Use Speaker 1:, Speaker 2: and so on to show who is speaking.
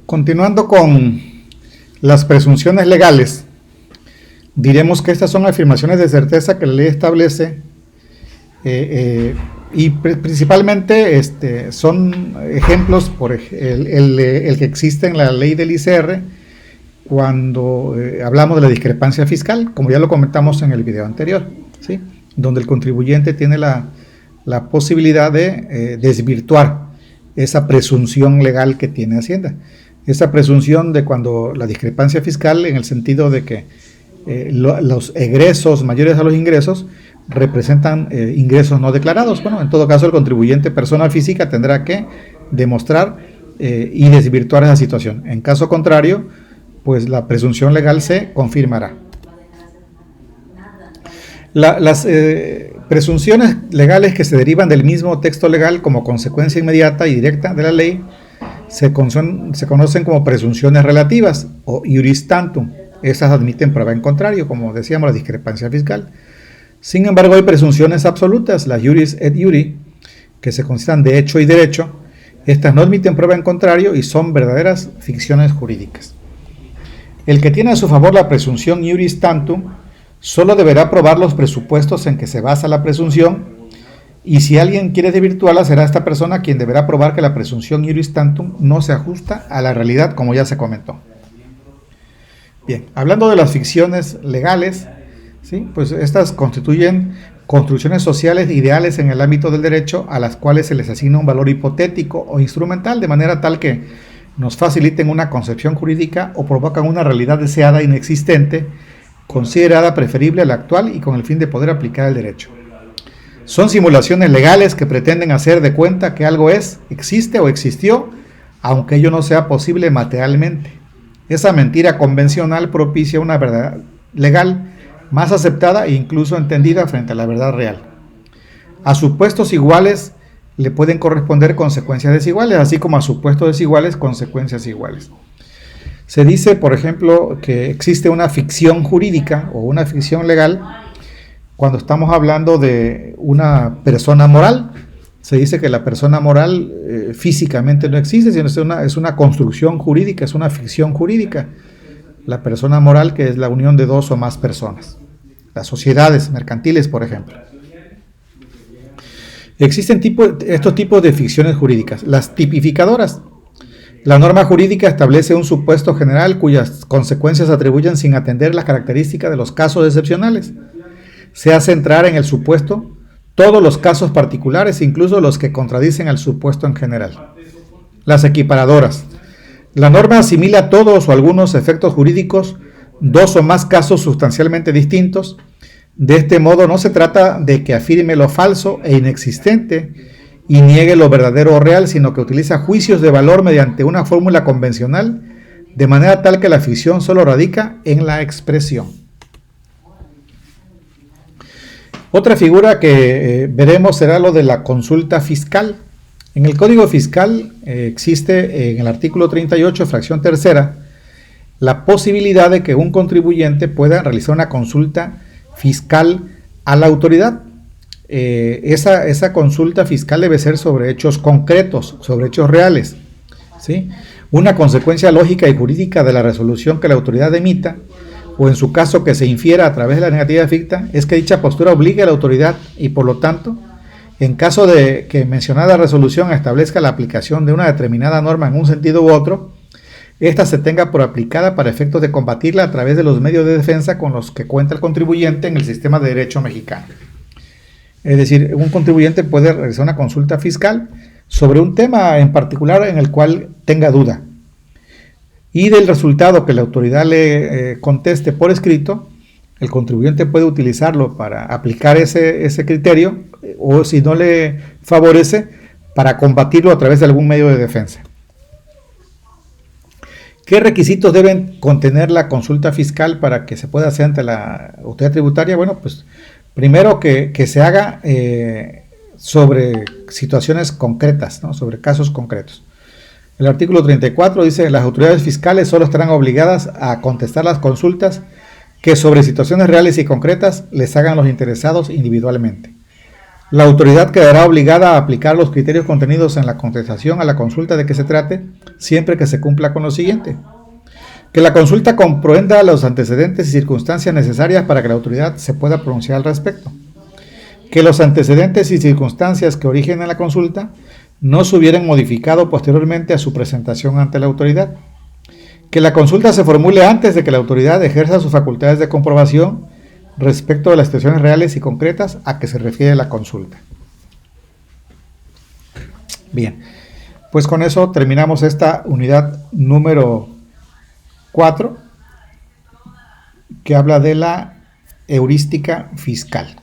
Speaker 1: Continuando con las presunciones legales, diremos que estas son afirmaciones de certeza que la ley establece y principalmente son ejemplos por el que existe en la ley del ICR cuando hablamos de la discrepancia fiscal, como ya lo comentamos en el video anterior, ¿sí? Donde el contribuyente tiene la posibilidad de desvirtuar esa presunción legal que tiene Hacienda. Esa presunción de cuando la discrepancia fiscal, en el sentido de que los egresos mayores a los ingresos representan ingresos no declarados. Bueno, en todo caso el contribuyente persona física tendrá que demostrar y desvirtuar esa situación. En caso contrario, pues la presunción legal se confirmará. Las presunciones legales que se derivan del mismo texto legal como consecuencia inmediata y directa de la ley se conocen como presunciones relativas o iuris tantum. Esas admiten prueba en contrario, como decíamos, la discrepancia fiscal. Sin embargo, hay presunciones absolutas, las iuris et iuri, que se consideran de hecho y derecho. Estas no admiten prueba en contrario y son verdaderas ficciones jurídicas. El que tiene a su favor la presunción iuris tantum solo deberá probar los presupuestos en que se basa la presunción, y si alguien quiere desvirtuarla, será esta persona quien deberá probar que la presunción iuris tantum no se ajusta a la realidad, como ya se comentó. Bien, hablando de las ficciones legales, ¿sí? Pues estas constituyen construcciones sociales ideales en el ámbito del derecho a las cuales se les asigna un valor hipotético o instrumental, de manera tal que nos faciliten una concepción jurídica o provocan una realidad deseada inexistente, considerada preferible a la actual y con el fin de poder aplicar el derecho. Son simulaciones legales que pretenden hacer de cuenta que algo existe o existió, aunque ello no sea posible materialmente. Esa mentira convencional propicia una verdad legal más aceptada e incluso entendida frente a la verdad real. A supuestos iguales le pueden corresponder consecuencias desiguales, así como a supuestos desiguales consecuencias iguales. Se dice, por ejemplo, que existe una ficción jurídica o una ficción legal cuando estamos hablando de una persona moral. Se dice que la persona moral físicamente no existe, sino es una construcción jurídica, es una ficción jurídica. La persona moral, que es la unión de dos o más personas. Las sociedades mercantiles, por ejemplo. Existen estos tipos de ficciones jurídicas. Las tipificadoras. La norma jurídica establece un supuesto general cuyas consecuencias se atribuyen sin atender las características de los casos excepcionales. Se hace entrar en el supuesto todos los casos particulares, incluso los que contradicen al supuesto en general. Las equiparadoras. La norma asimila todos o algunos efectos jurídicos, dos o más casos sustancialmente distintos. De este modo no se trata de que afirme lo falso e inexistente y niegue lo verdadero o real, sino que utiliza juicios de valor mediante una fórmula convencional, de manera tal que la ficción solo radica en la expresión. Otra figura que veremos será lo de la consulta fiscal. En el Código Fiscal existe en el artículo 38, fracción tercera, la posibilidad de que un contribuyente pueda realizar una consulta fiscal a la autoridad. Esa consulta fiscal debe ser sobre hechos concretos, sobre hechos reales, ¿sí? Una consecuencia lógica y jurídica de la resolución que la autoridad emita, o en su caso que se infiera a través de la negativa ficta, es que dicha postura obligue a la autoridad y por lo tanto, en caso de que mencionada resolución establezca la aplicación de una determinada norma en un sentido u otro, ésta se tenga por aplicada para efectos de combatirla a través de los medios de defensa con los que cuenta el contribuyente en el sistema de derecho mexicano. Es decir, un contribuyente puede realizar una consulta fiscal sobre un tema en particular en el cual tenga duda. Y del resultado que la autoridad le conteste por escrito, el contribuyente puede utilizarlo para aplicar ese criterio, o si no le favorece, para combatirlo a través de algún medio de defensa. ¿Qué requisitos deben contener la consulta fiscal para que se pueda hacer ante la autoridad tributaria? Bueno, pues primero que se haga sobre situaciones concretas, ¿no? Sobre casos concretos. El artículo 34 dice: las autoridades fiscales solo estarán obligadas a contestar las consultas que sobre situaciones reales y concretas les hagan los interesados individualmente. La autoridad quedará obligada a aplicar los criterios contenidos en la contestación a la consulta de que se trate, siempre que se cumpla con lo siguiente: que la consulta comprenda los antecedentes y circunstancias necesarias para que la autoridad se pueda pronunciar al respecto; que los antecedentes y circunstancias que originan la consulta no se hubieran modificado posteriormente a su presentación ante la autoridad; que la consulta se formule antes de que la autoridad ejerza sus facultades de comprobación respecto de las situaciones reales y concretas a que se refiere la consulta. Bien, pues con eso terminamos esta unidad número 4, que habla de la heurística fiscal.